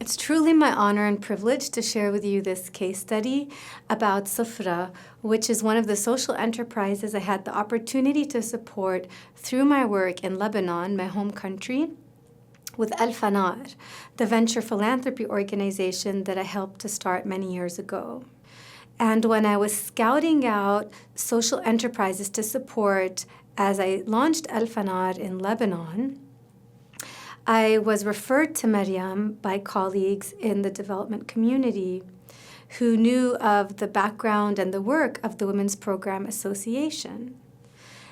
It's truly my honor and privilege to share with you this case study about Soufra, which is one of the social enterprises I had the opportunity to support through my work in Lebanon, my home country, with Al-Fanar, the venture philanthropy organization that I helped to start many years ago. And when I was scouting out social enterprises to support as I launched Al-Fanar in Lebanon, I was referred to Maryam by colleagues in the development community who knew of the background and the work of the Women's Program Association.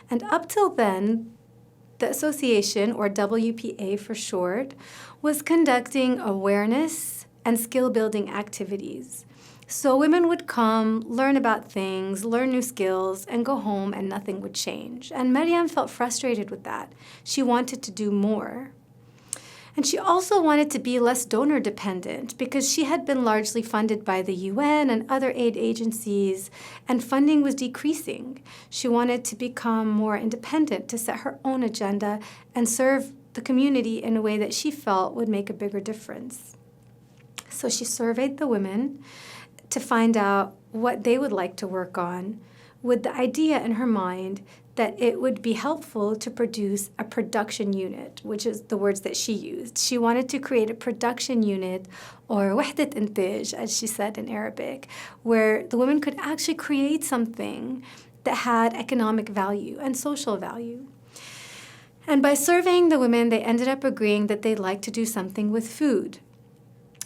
And up till then, the association, or WPA for short, was conducting awareness and skill-building activities. So women would come, learn about things, learn new skills, and go home and nothing would change. And Maryam felt frustrated with that. She wanted to do more. And she also wanted to be less donor dependent because she had been largely funded by the UN and other aid agencies, and funding was decreasing. She wanted to become more independent, to set her own agenda and serve the community in a way that she felt would make a bigger difference. So she surveyed the women to find out what they would like to work on, with the idea in her mind that it would be helpful to produce a production unit, which is the words that she used. She wanted to create a production unit, or wahdat intaj, as she said in Arabic, where the women could actually create something that had economic value and social value. And by surveying the women, they ended up agreeing that they'd like to do something with food.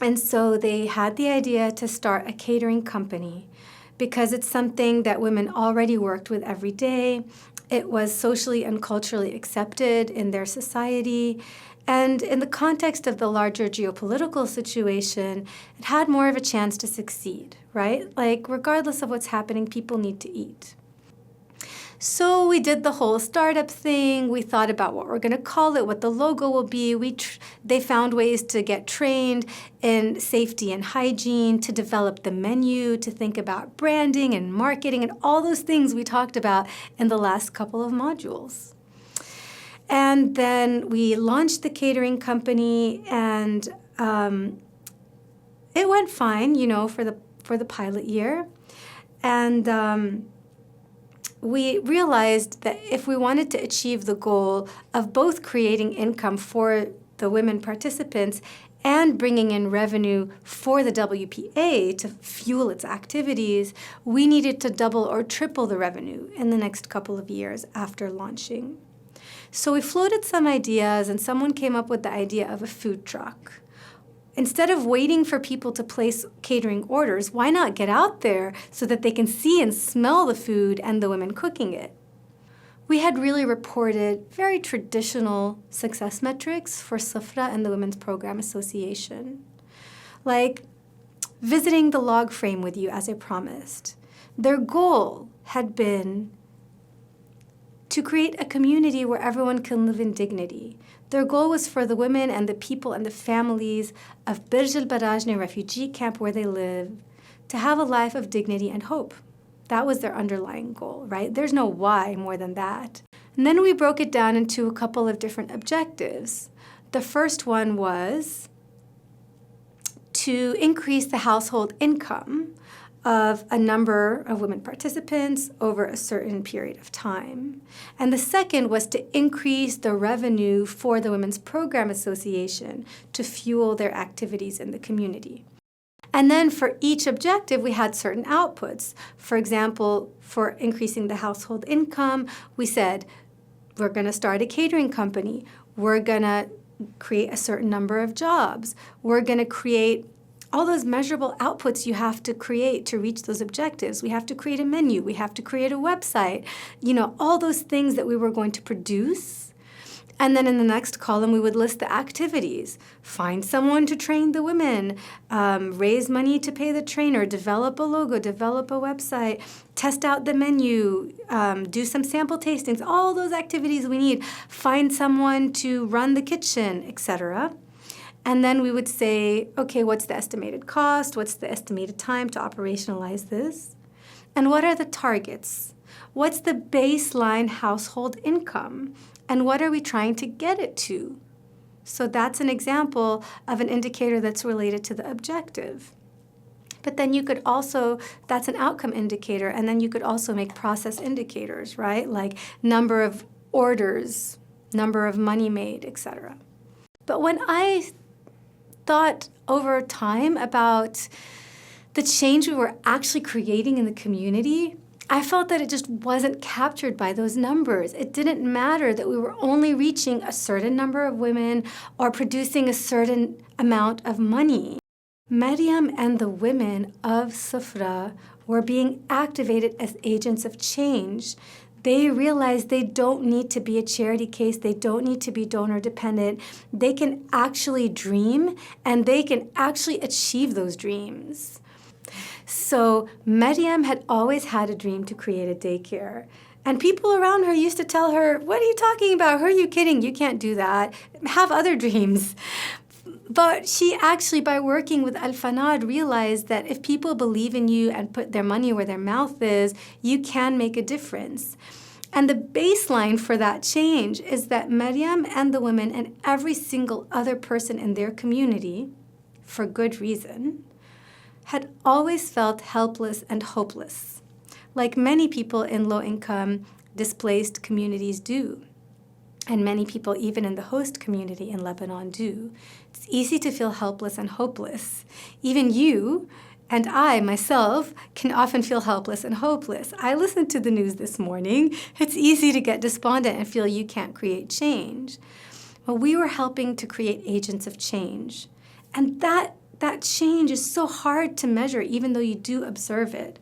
And so they had the idea to start a catering company because it's something that women already worked with every day. It was socially and culturally accepted in their society. And in the context of the larger geopolitical situation, it had more of a chance to succeed, right? Like, regardless of what's happening, people need to eat. So we did the whole startup thing. We thought about what we're going to call it, what the logo will be. They found ways to get trained in safety and hygiene, to develop the menu, to think about branding and marketing, and all those things we talked about in the last couple of modules. And then we launched the catering company, and it went fine, for the pilot year. And we realized that if we wanted to achieve the goal of both creating income for the women participants and bringing in revenue for the WPA to fuel its activities, we needed to double or triple the revenue in the next couple of years after launching. So we floated some ideas, and someone came up with the idea of a food truck. Instead of waiting for people to place catering orders, why not get out there so that they can see and smell the food and the women cooking it? We had really reported very traditional success metrics for Soufra and the Women's Program Association, like visiting the log frame with you as I promised. Their goal had been to create a community where everyone can live in dignity. Their goal was for the women and the people and the families of Birj al-Barajne refugee camp where they live to have a life of dignity and hope. That was their underlying goal, right? There's no why more than that. And then we broke it down into a couple of different objectives. The first one was to increase the household income of a number of women participants over a certain period of time. And the second was to increase the revenue for the Women's Program Association to fuel their activities in the community. And then for each objective, we had certain outputs. For example, for increasing the household income, we said, we're going to start a catering company. We're going to create a certain number of jobs. We're going to create all those measurable outputs you have to create to reach those objectives. We have to create a menu. We have to create a website. All those things that we were going to produce. And then in the next column, we would list the activities. Find someone to train the women, raise money to pay the trainer, develop a logo, develop a website, test out the menu, do some sample tastings, all those activities we need. Find someone to run the kitchen, etc. And then we would say, okay, what's the estimated cost? What's the estimated time to operationalize this? And what are the targets? What's the baseline household income? And what are we trying to get it to? So that's an example of an indicator that's related to the objective. But then you could also, that's an outcome indicator, and then you could also make process indicators, right? Like number of orders, number of money made, etc. But when I thought over time about the change we were actually creating in the community, I felt that it just wasn't captured by those numbers. It didn't matter that we were only reaching a certain number of women or producing a certain amount of money. Maryam and the women of Soufra were being activated as agents of change. They realized they don't need to be a charity case. They don't need to be donor dependent. They can actually dream, and they can actually achieve those dreams. So Maryam had always had a dream to create a daycare. And people around her used to tell her, "What are you talking about? Who are you kidding? You can't do that. Have other dreams." But she actually, by working with Al-Fanad, realized that if people believe in you and put their money where their mouth is, you can make a difference. And the baseline for that change is that Maryam and the women and every single other person in their community, for good reason, had always felt helpless and hopeless, like many people in low-income, displaced communities do. And many people, even in the host community in Lebanon, do. It's easy to feel helpless and hopeless. Even you and I, myself, can often feel helpless and hopeless. I listened to the news this morning. It's easy to get despondent and feel you can't create change. Well, we were helping to create agents of change. And that change is so hard to measure, even though you do observe it.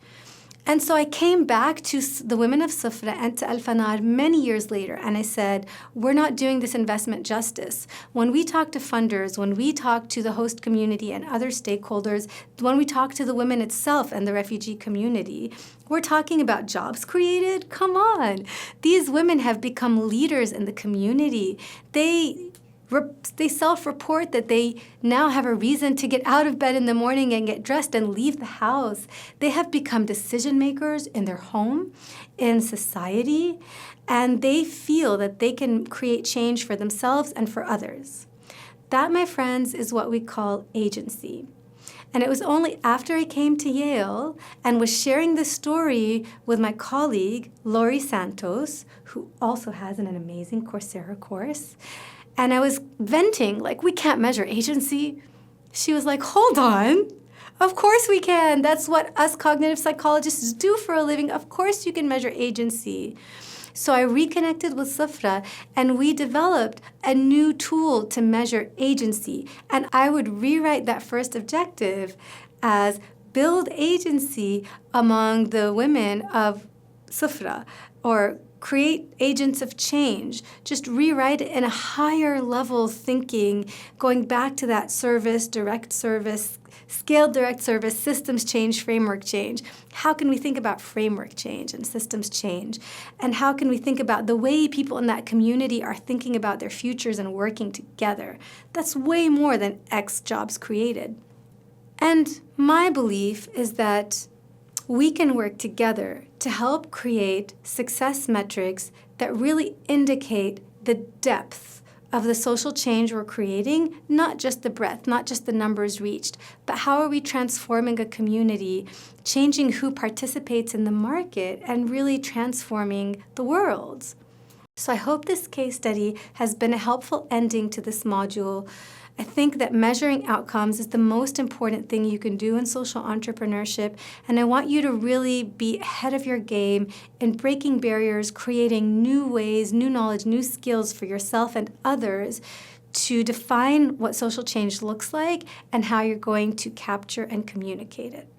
And so I came back to the women of Soufra and to Al-Fanad many years later, and I said, we're not doing this investment justice. When we talk to funders, when we talk to the host community and other stakeholders, when we talk to the women itself and the refugee community, we're talking about jobs created? Come on. These women have become leaders in the community. They self-report that they now have a reason to get out of bed in the morning and get dressed and leave the house. They have become decision makers in their home, in society, and they feel that they can create change for themselves and for others. That, my friends, is what we call agency. And it was only after I came to Yale and was sharing this story with my colleague, Lori Santos, who also has an amazing Coursera course, and I was venting, like, we can't measure agency. She was like, hold on. Of course we can. That's what us cognitive psychologists do for a living. Of course you can measure agency. So I reconnected with Soufra, and we developed a new tool to measure agency. And I would rewrite that first objective as build agency among the women of Soufra, or create agents of change. Just rewrite it in a higher level thinking, going back to that service, direct service, scaled direct service, systems change, framework change. How can we think about framework change and systems change? And how can we think about the way people in that community are thinking about their futures and working together? That's way more than X jobs created. And my belief is that we can work together to help create success metrics that really indicate the depth of the social change we're creating, not just the breadth, not just the numbers reached, but how are we transforming a community, changing who participates in the market, and really transforming the world. So I hope this case study has been a helpful ending to this module. I think that measuring outcomes is the most important thing you can do in social entrepreneurship, and I want you to really be ahead of your game in breaking barriers, creating new ways, new knowledge, new skills for yourself and others to define what social change looks like and how you're going to capture and communicate it.